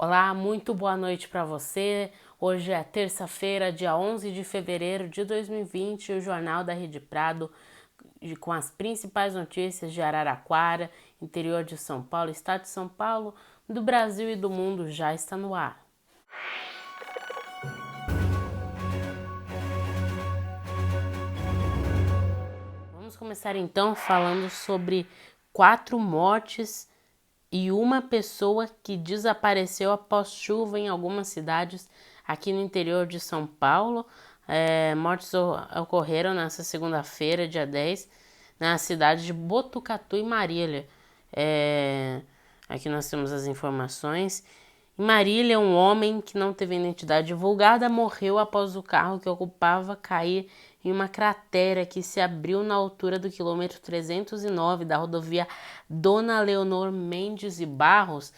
Olá, muito boa noite para você. Hoje é terça-feira, dia 11 de fevereiro de 2020, e o Jornal da Rede Prado, com as principais notícias de Araraquara, interior de São Paulo, estado de São Paulo, do Brasil e do mundo, já está no ar. Vamos começar então falando sobre 4 mortes e uma pessoa que desapareceu após chuva em algumas cidades aqui no interior de São Paulo. Mortes ocorreram nessa segunda-feira, dia 10, na cidade de Botucatu e Marília. Aqui nós temos as informações. Em Marília, um homem que não teve identidade divulgada morreu após o carro que ocupava cair em uma cratera que se abriu na altura do quilômetro 309 da rodovia Dona Leonor Mendes e Barros.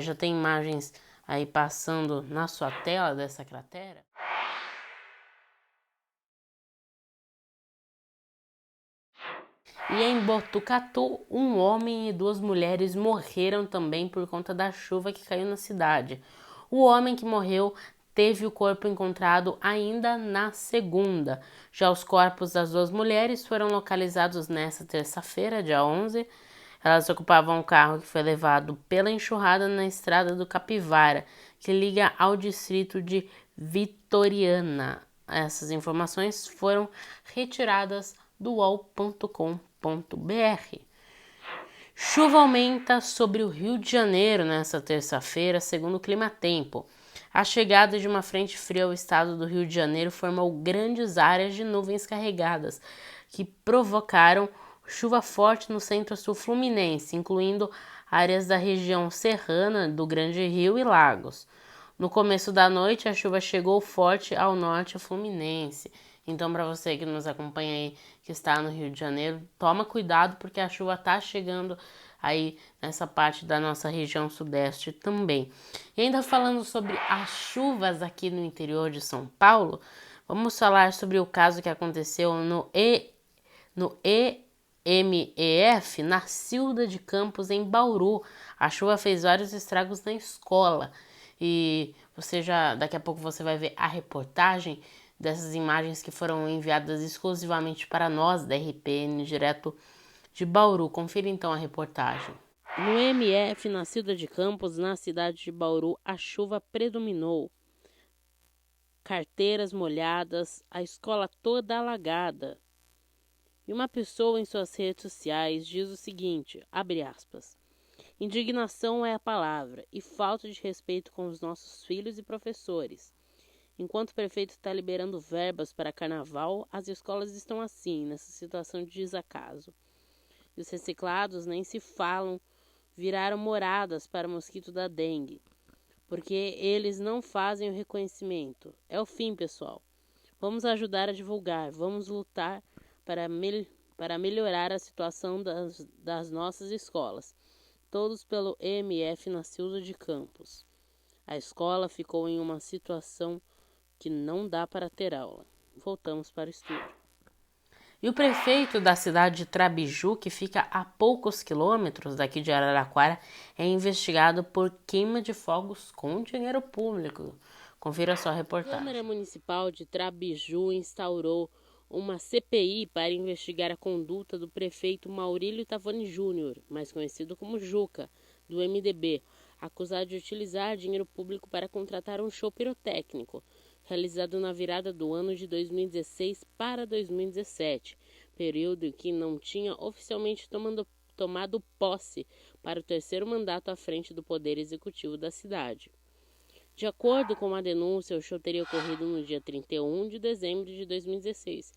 Já tem imagens aí passando na sua tela dessa cratera. E em Botucatu, um homem e 2 mulheres morreram também por conta da chuva que caiu na cidade. O homem que morreu teve o corpo encontrado ainda na segunda. Já os corpos das 2 mulheres foram localizados nesta terça-feira, dia 11. Elas ocupavam um carro que foi levado pela enxurrada na estrada do Capivara, que liga ao distrito de Vitoriana. Essas informações foram retiradas do UOL.com.br. Chuva aumenta sobre o Rio de Janeiro nesta terça-feira, segundo o Climatempo. A chegada de uma frente fria ao estado do Rio de Janeiro formou grandes áreas de nuvens carregadas, que provocaram chuva forte no centro-sul fluminense, incluindo áreas da região serrana do Grande Rio e Lagos. No começo da noite, a chuva chegou forte ao norte fluminense. Então, para você que nos acompanha aí, que está no Rio de Janeiro, toma cuidado porque a chuva está chegando aí nessa parte da nossa região sudeste também. E ainda falando sobre as chuvas aqui no interior de São Paulo, vamos falar sobre o caso que aconteceu no EMEF, na Cilda de Campos, em Bauru. A chuva fez vários estragos na escola. E daqui a pouco você vai ver a reportagem dessas imagens que foram enviadas exclusivamente para nós da RPN, direto de Bauru. Confira então a reportagem. No EMF, na Cilda de Campos, na cidade de Bauru, a chuva predominou. Carteiras molhadas, a escola toda alagada. E uma pessoa em suas redes sociais diz o seguinte, abre aspas, indignação é a palavra e falta de respeito com os nossos filhos e professores. Enquanto o prefeito está liberando verbas para carnaval, as escolas estão assim, nessa situação de desacaso. E os reciclados nem se falam, viraram moradas para o mosquito da dengue, porque eles não fazem o reconhecimento. É o fim, pessoal. Vamos ajudar a divulgar, vamos lutar para melhorar a situação das nossas escolas. Todos pelo EMF na Cilda de Campos. A escola ficou em uma situação que não dá para ter aula. Voltamos para o estúdio. E o prefeito da cidade de Trabiju, que fica a poucos quilômetros daqui de Araraquara, é investigado por queima de fogos com dinheiro público. Confira só a reportagem. A Câmara Municipal de Trabiju instaurou uma CPI para investigar a conduta do prefeito Maurílio Tavani Júnior, mais conhecido como Juca, do MDB, acusado de utilizar dinheiro público para contratar um show pirotécnico, realizado na virada do ano de 2016 para 2017, período em que não tinha oficialmente tomado posse para o 3º mandato à frente do Poder Executivo da cidade. De acordo com a denúncia, o show teria ocorrido no dia 31 de dezembro de 2016,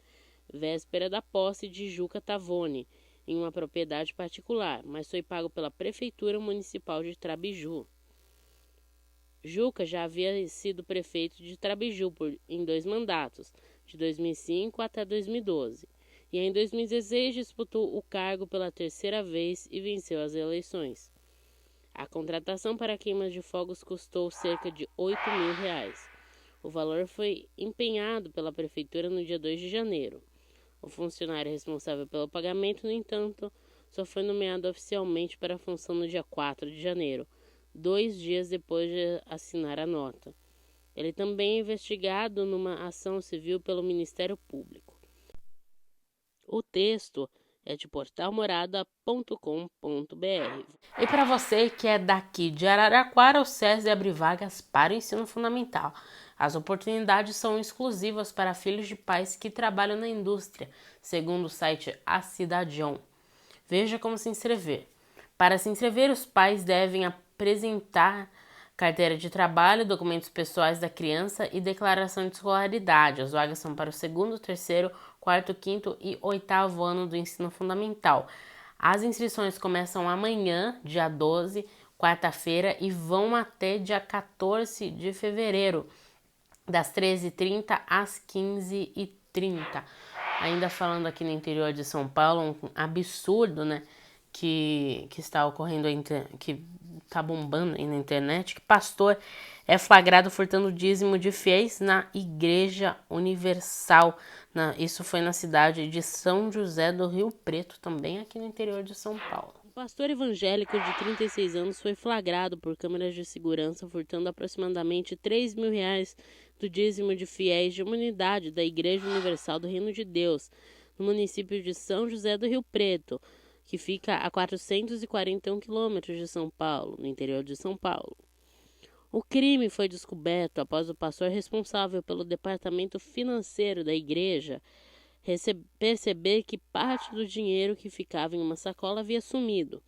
véspera da posse de Juca Tavani, em uma propriedade particular, mas foi pago pela Prefeitura Municipal de Trabiju. Juca já havia sido prefeito de Trabiju em 2 mandatos, de 2005 até 2012, e em 2016 disputou o cargo pela 3ª vez e venceu as eleições. A contratação para queimas de fogos custou cerca de R$8.000. O valor foi empenhado pela prefeitura no dia 2 de janeiro. O funcionário responsável pelo pagamento, no entanto, só foi nomeado oficialmente para a função no dia 4 de janeiro, 2 dias depois de assinar a nota. Ele também é investigado numa ação civil pelo Ministério Público. O texto é de portalmorada.com.br. E para você que é daqui de Araraquara, o SESI abre vagas para o ensino fundamental. As oportunidades são exclusivas para filhos de pais que trabalham na indústria, segundo o site A Cidadion. Veja como se inscrever. Para se inscrever, os pais devem apresentar carteira de trabalho, documentos pessoais da criança e declaração de escolaridade. As vagas são para o 2º, 3º, 4º, 5º e 8º ano do ensino fundamental. As inscrições começam amanhã, dia 12, quarta-feira, e vão até dia 14 de fevereiro, das 13h30 às 15h30. Ainda falando aqui no interior de São Paulo, um absurdo, né, que está ocorrendo, que está bombando aí na internet, que pastor é flagrado furtando dízimo de fiéis na Igreja Universal. Isso foi na cidade de São José do Rio Preto, também aqui no interior de São Paulo. O pastor evangélico de 36 anos foi flagrado por câmeras de segurança furtando aproximadamente R$3.000 do dízimo de fiéis de uma unidade da Igreja Universal do Reino de Deus, no município de São José do Rio Preto, que fica a 441 quilômetros de São Paulo, no interior de São Paulo. O crime foi descoberto após o pastor responsável pelo departamento financeiro da igreja perceber que parte do dinheiro que ficava em uma sacola havia sumido.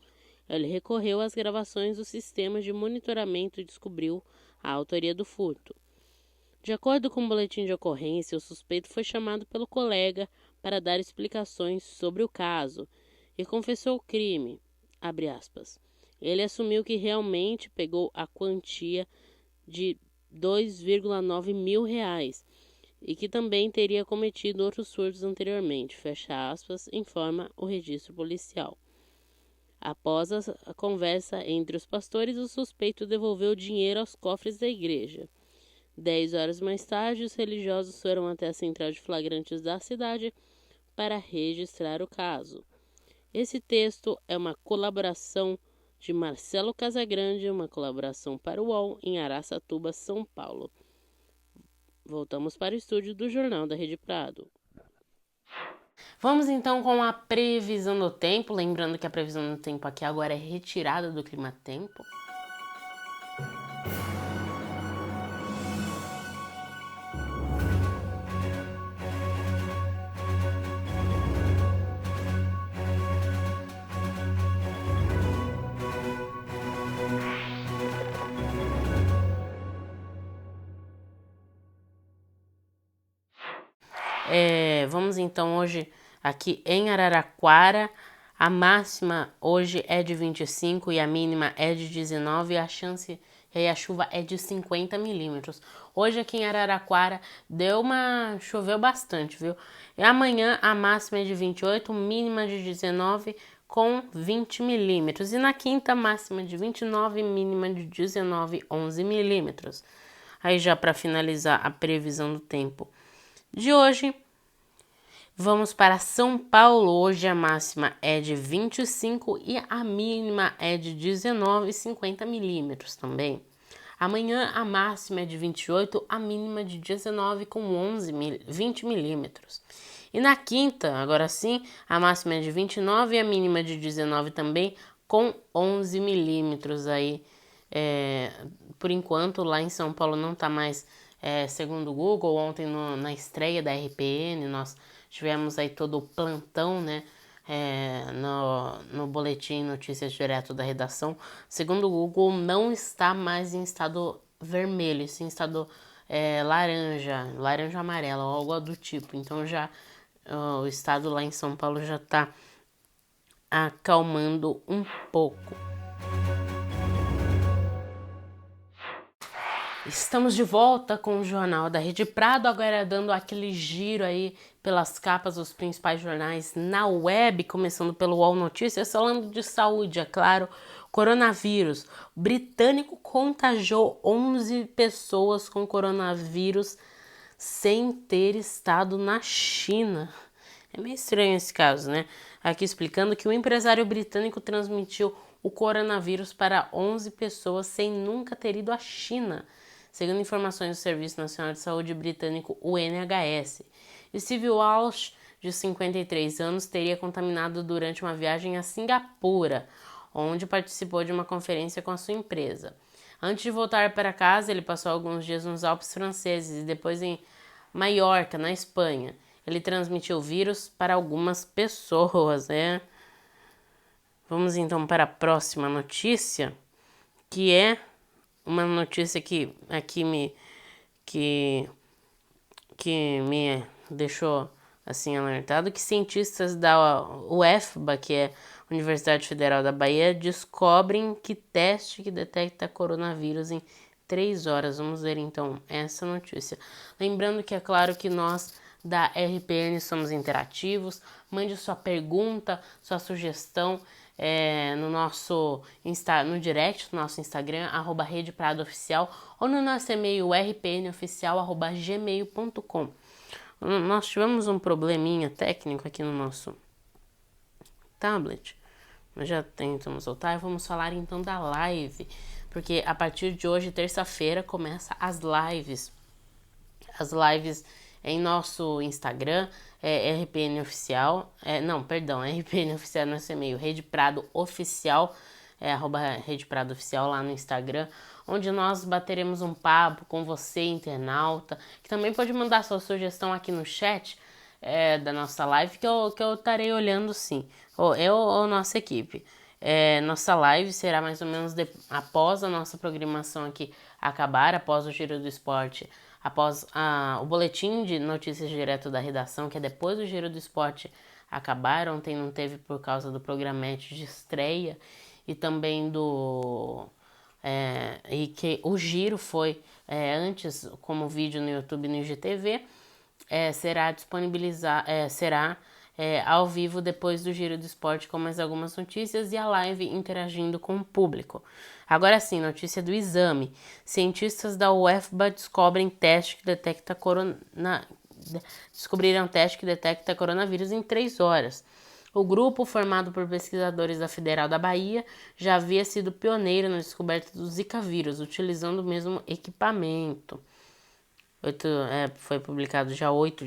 Ele recorreu às gravações do sistema de monitoramento e descobriu a autoria do furto. De acordo com o boletim de ocorrência, o suspeito foi chamado pelo colega para dar explicações sobre o caso e confessou o crime, abre aspas. Ele assumiu que realmente pegou a quantia de R$2,9 mil e que também teria cometido outros furtos anteriormente, fecha aspas, informa o registro policial. Após a conversa entre os pastores, o suspeito devolveu o dinheiro aos cofres da igreja. 10 horas mais tarde, os religiosos foram até a central de flagrantes da cidade para registrar o caso. Esse texto é uma colaboração de Marcelo Casagrande, uma colaboração para o UOL em Araçatuba, São Paulo. Voltamos para o estúdio do Jornal da Rede Prado. Vamos então com a previsão do tempo, lembrando que a previsão do tempo aqui agora é retirada do clima-tempo. Vamos então hoje aqui em Araraquara, a máxima hoje é de 25 e a mínima é de 19 e a chance e a chuva é de 50 milímetros. Hoje aqui em Araraquara choveu bastante, viu? E amanhã a máxima é de 28, mínima de 19 com 20 milímetros. E na quinta, máxima de 29, mínima de 19, 11 milímetros. Aí já para finalizar a previsão do tempo de hoje, vamos para São Paulo. Hoje a máxima é de 25 e a mínima é de 19,50 milímetros também. Amanhã a máxima é de 28, a mínima de 19 com 20 milímetros. E na quinta, agora sim, a máxima é de 29 e a mínima de 19 também com 11 milímetros aí. Por enquanto lá em São Paulo não está mais, segundo o Google, ontem na estreia da RPN nós tivemos aí todo o plantão, né, no boletim Notícias Direto da Redação. Segundo o Google, não está mais em estado vermelho, sim em estado laranja amarelo, algo do tipo. Então já o estado lá em São Paulo já está acalmando um pouco. Estamos de volta com o Jornal da Rede Prado, agora dando aquele giro aí pelas capas dos principais jornais na web, começando pelo UOL Notícias, falando de saúde, é claro. Coronavírus. O britânico contagiou 11 pessoas com coronavírus sem ter estado na China. É meio estranho esse caso, né? Aqui explicando que o empresário britânico transmitiu o coronavírus para 11 pessoas sem nunca ter ido à China, segundo informações do Serviço Nacional de Saúde britânico, o NHS. Steve Walsh, de 53 anos, teria contaminado durante uma viagem a Singapura, onde participou de uma conferência com a sua empresa. Antes de voltar para casa, ele passou alguns dias nos Alpes franceses e depois em Maiorca, na Espanha. Ele transmitiu o vírus para algumas pessoas, né? Vamos então para a próxima notícia, que é uma notícia que me deixou assim alertado, que cientistas da UFBA, que é a Universidade Federal da Bahia, descobrem que teste que detecta coronavírus em 3 horas. Vamos ver então essa notícia. Lembrando que é claro que nós da RPN somos interativos. Mande sua pergunta, sua sugestão no direct do nosso Instagram, @RedePradoOficial, ou no nosso e-mail rpnoficial@gmail.com. Nós tivemos um probleminha técnico aqui no nosso tablet, mas já tentamos voltar e vamos falar então da live, porque a partir de hoje, terça-feira, começa as lives em nosso Instagram, RPN Oficial, RPN Oficial é nosso e-mail, Rede Prado Oficial, @Rede Prado Oficial lá no Instagram, onde nós bateremos um papo com você, internauta, que também pode mandar sua sugestão aqui no chat da nossa live, que eu estarei olhando sim, eu ou nossa equipe. Nossa live será mais ou menos após a nossa programação aqui acabar, após o Giro do Esporte, após o boletim de notícias direto da redação, que é depois do Giro do Esporte acabar. Ontem não teve por causa do programete de estreia e também e que o Giro foi antes como vídeo no YouTube e no IGTV, será ao vivo depois do Giro do Esporte com mais algumas notícias e a live interagindo com o público. Agora sim, notícia do exame. Cientistas da UFBA descobriram teste que detecta coronavírus em 3 horas. O grupo, formado por pesquisadores da Federal da Bahia, já havia sido pioneiro na descoberta do Zika vírus, utilizando o mesmo equipamento. Foi publicado dia 8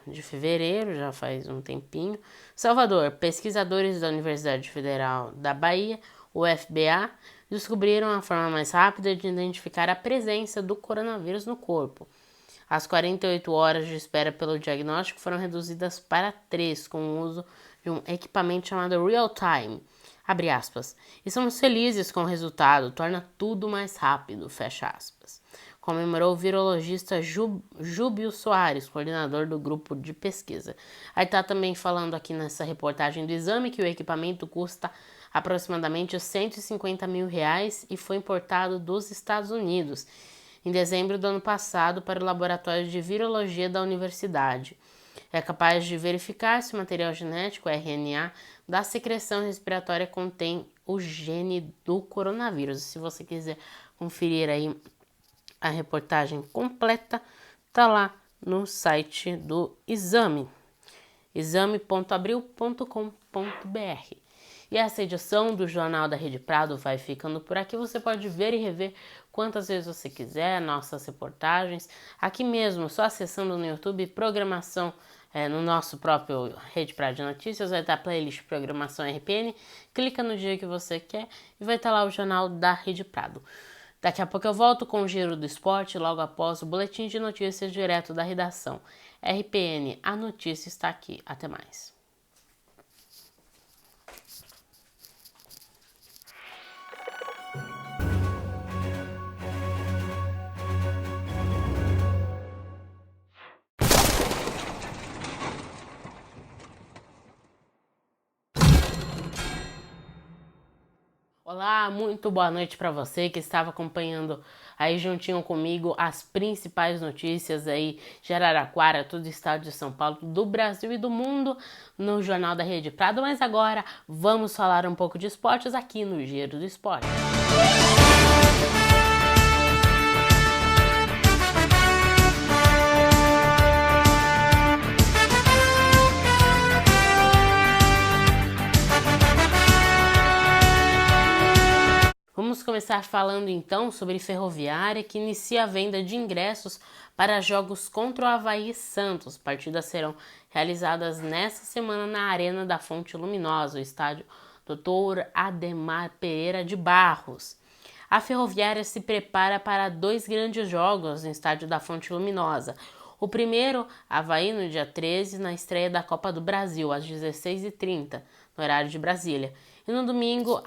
de fevereiro, já faz um tempinho. Salvador, pesquisadores da Universidade Federal da Bahia, UFBA, descobriram a forma mais rápida de identificar a presença do coronavírus no corpo. As 48 horas de espera pelo diagnóstico foram reduzidas para 3, com o uso de um equipamento chamado Real Time. Abre aspas. Estamos felizes com o resultado, torna tudo mais rápido, fecha aspas. Comemorou o virologista Júbio Soares, coordenador do grupo de pesquisa. Aí tá também falando aqui nessa reportagem do exame que o equipamento custa aproximadamente R$150 mil e foi importado dos Estados Unidos em dezembro do ano passado para o laboratório de virologia da universidade. É capaz de verificar se o material genético, RNA, da secreção respiratória contém o gene do coronavírus. Se você quiser conferir aí a reportagem completa, tá lá no site do exame, exame.abril.com.br. E essa edição do Jornal da Rede Prado vai ficando por aqui. Você pode ver e rever quantas vezes você quiser nossas reportagens aqui mesmo, só acessando no YouTube programação no nosso próprio Rede Prado de Notícias, vai estar a playlist Programação RPN, clica no dia que você quer e vai estar lá o Jornal da Rede Prado. Daqui a pouco eu volto com o Giro do Esporte, logo após o boletim de notícias direto da redação. RPN, a notícia está aqui. Até mais. Olá, muito boa noite para você que estava acompanhando aí juntinho comigo as principais notícias aí de Araraquara, todo o estado de São Paulo, do Brasil e do mundo no Jornal da Rede Prado. Mas agora vamos falar um pouco de esportes aqui no Giro do Esporte. começar falando então sobre Ferroviária, que inicia a venda de ingressos para jogos contra o Avaí e Santos. Partidas serão realizadas nesta semana na Arena da Fonte Luminosa, o estádio Dr. Ademar Pereira de Barros. A Ferroviária se prepara para 2 grandes jogos no estádio da Fonte Luminosa. O primeiro, Avaí, no dia 13, na estreia da Copa do Brasil, às 16h30, no horário de Brasília. E no domingo,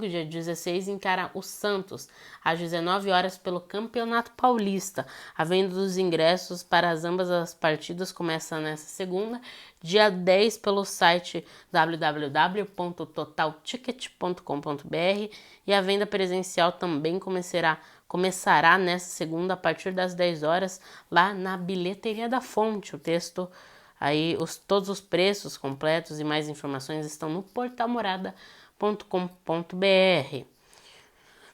dia 16, encara o Santos, às 19 horas, pelo Campeonato Paulista. A venda dos ingressos para ambas as partidas começa nesta segunda, dia 10, pelo site www.totalticket.com.br, e a venda presencial também começará nesta segunda a partir das 10 horas lá na Bilheteria da Fonte. O texto aí, todos os preços completos e mais informações estão no portalmorada.com.br.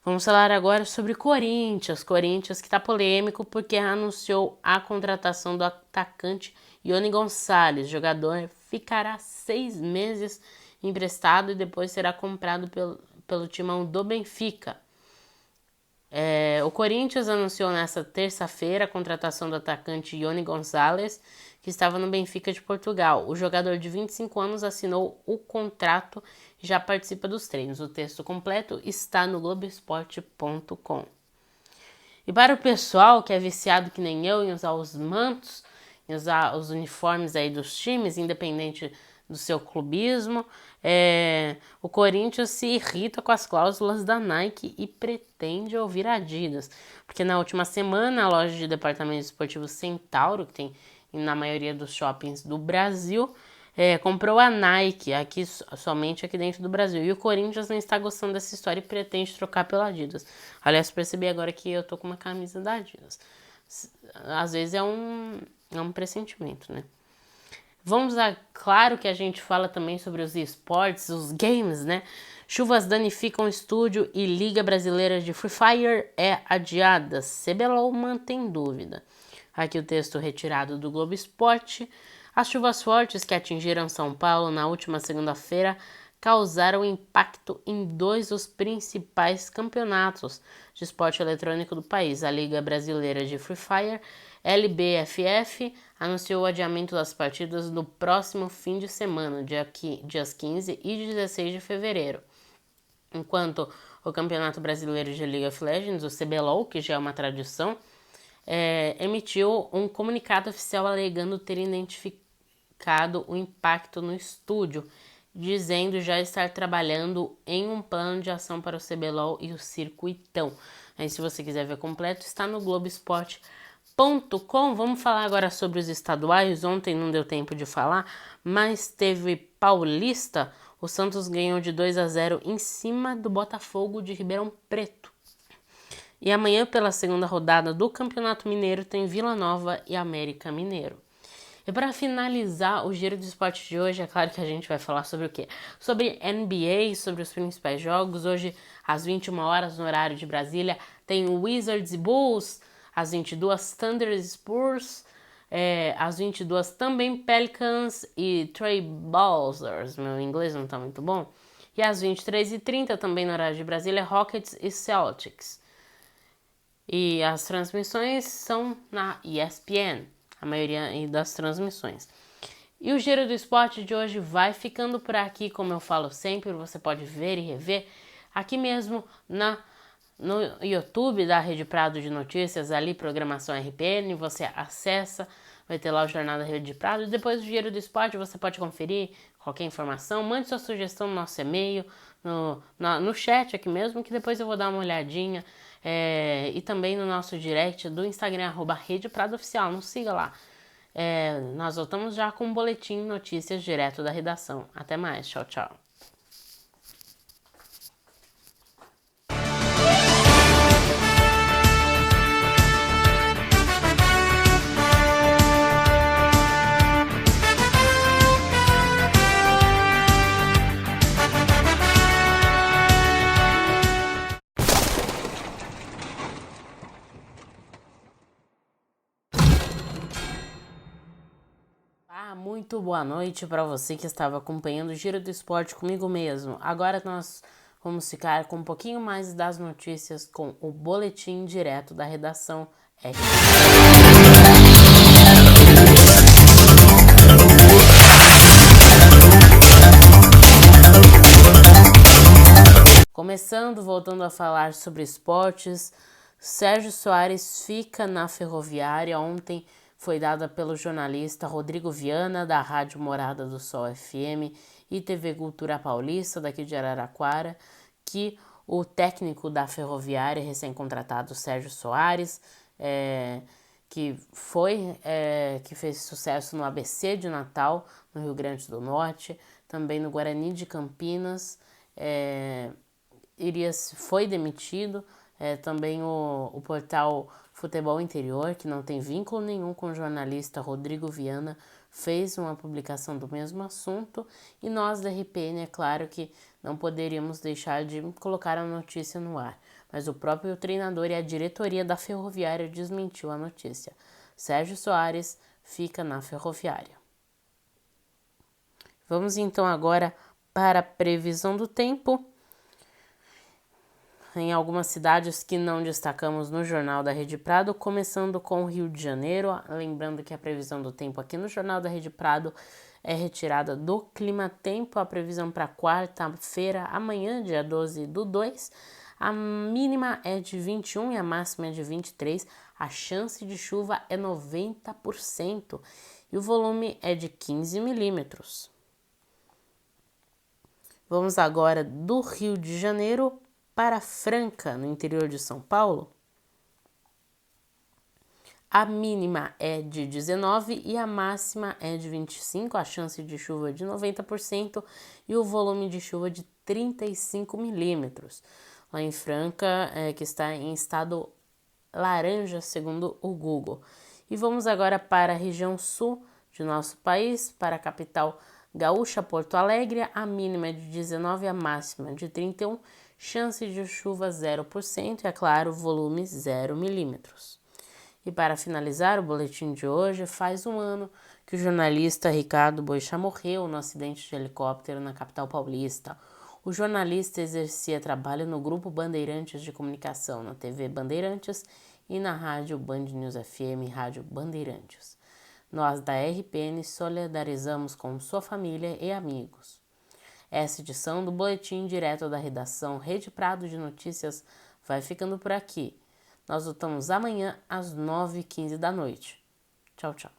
Vamos falar agora sobre Corinthians. Corinthians que está polêmico porque anunciou a contratação do atacante Ione Gonçalves. O jogador ficará 6 meses emprestado e depois será comprado pelo timão do Benfica. O Corinthians anunciou nesta terça-feira a contratação do atacante Ione Gonçalves, que estava no Benfica de Portugal. O jogador de 25 anos assinou o contrato e já participa dos treinos. O texto completo está no Globoesporte.com. E para o pessoal que é viciado que nem eu em usar os mantos, em usar os uniformes aí dos times, independente do seu clubismo, o Corinthians se irrita com as cláusulas da Nike e pretende ouvir a Adidas. Porque na última semana, a loja de departamento esportivo Centauro, que tem na maioria dos shoppings do Brasil, comprou a Nike, somente aqui dentro do Brasil. E o Corinthians não está gostando dessa história e pretende trocar pela Adidas. Aliás, percebi agora que eu tô com uma camisa da Adidas. Às vezes é um pressentimento, né? Claro que a gente fala também sobre os esportes, os games, né? Chuvas danificam o estúdio e Liga Brasileira de Free Fire é adiada. CBLOL mantém dúvida. Aqui o texto retirado do Globo Esporte. As chuvas fortes que atingiram São Paulo na última segunda-feira causaram impacto em 2 dos principais campeonatos de esporte eletrônico do país. A Liga Brasileira de Free Fire, LBFF, anunciou o adiamento das partidas no próximo fim de semana, dias 15 e 16 de fevereiro. Enquanto o Campeonato Brasileiro de League of Legends, o CBLOL, que já é uma tradição, emitiu um comunicado oficial alegando ter identificado o impacto no estúdio, dizendo já estar trabalhando em um plano de ação para o CBLOL e o circuitão. Aí, se você quiser ver completo, está no Globoesporte.com. Vamos falar agora sobre os estaduais. Ontem não deu tempo de falar, mas teve Paulista. O Santos ganhou de 2-0 em cima do Botafogo de Ribeirão Preto. E amanhã, pela segunda rodada do Campeonato Mineiro, tem Vila Nova e América Mineiro. E para finalizar o Giro do Esporte de hoje, é claro que a gente vai falar sobre o quê? Sobre NBA, sobre os principais jogos. Hoje, às 21 horas, no horário de Brasília, tem Wizards e Bulls. Às 22, Thunder e Spurs. Às 22, também Pelicans e Trailblazers. Meu inglês não tá muito bom. E às 23h30, também no horário de Brasília, Rockets e Celtics. E as transmissões são na ESPN, a maioria das transmissões. E o Giro do Esporte de hoje vai ficando por aqui, como eu falo sempre, você pode ver e rever aqui mesmo no YouTube da Rede Prado de Notícias, ali programação RPN, você acessa, vai ter lá o Jornal da Rede Prado, e depois do Giro do Esporte você pode conferir qualquer informação, mande sua sugestão no nosso e-mail, no chat aqui mesmo, que depois eu vou dar uma olhadinha, e também no nosso direct do Instagram, @RedePradoOficial, nos siga lá. Nós voltamos já com um boletim notícias direto da redação. Até mais, tchau, tchau. Muito boa noite para você que estava acompanhando o Giro do Esporte comigo mesmo. Agora nós Vamos ficar com um pouquinho mais das notícias com o boletim direto da redação RP. Começando, voltando a falar sobre esportes, Sérgio Soares fica na Ferroviária. Ontem foi dada pelo jornalista Rodrigo Viana, da Rádio Morada do Sol FM e TV Cultura Paulista, daqui de Araraquara, que o técnico da Ferroviária, recém-contratado Sérgio Soares, que fez sucesso no ABC de Natal, no Rio Grande do Norte, também no Guarani de Campinas, foi demitido. Também o portal Futebol Interior, que não tem vínculo nenhum com o jornalista Rodrigo Viana, fez uma publicação do mesmo assunto, e nós da RPN, é claro que não poderíamos deixar de colocar a notícia no ar, mas o próprio treinador e a diretoria da Ferroviária desmentiu a notícia. Sérgio Soares fica na Ferroviária. Vamos então agora para a previsão do tempo. Em algumas cidades que não destacamos no Jornal da Rede Prado, começando com o Rio de Janeiro. Lembrando que a previsão do tempo aqui no Jornal da Rede Prado é retirada do Clima Tempo. A previsão para quarta-feira, amanhã, dia 12/2, a mínima é de 21 e a máxima é de 23. A chance de chuva é 90% e o volume é de 15 milímetros. Vamos agora do Rio de Janeiro para Franca, no interior de São Paulo. A mínima é de 19 e a máxima é de 25, a chance de chuva de 90% e o volume de chuva de 35 milímetros. Lá em Franca, que está em estado laranja, segundo o Google. E vamos agora para a região sul de nosso país, para a capital gaúcha, Porto Alegre. A mínima é de 19 e a máxima de 31, chance de chuva 0% e, é claro, volume 0 milímetros. E para finalizar o boletim de hoje, faz um ano que o jornalista Ricardo Boixá morreu no acidente de helicóptero na capital paulista. O jornalista exercia trabalho no Grupo Bandeirantes de Comunicação, na TV Bandeirantes e na Rádio Band News FM, Rádio Bandeirantes. Nós da RPN solidarizamos com sua família e amigos. Essa edição do Boletim Direto da Redação Rede Prado de Notícias vai ficando por aqui. Nós voltamos amanhã às 9h15 da noite. Tchau, tchau.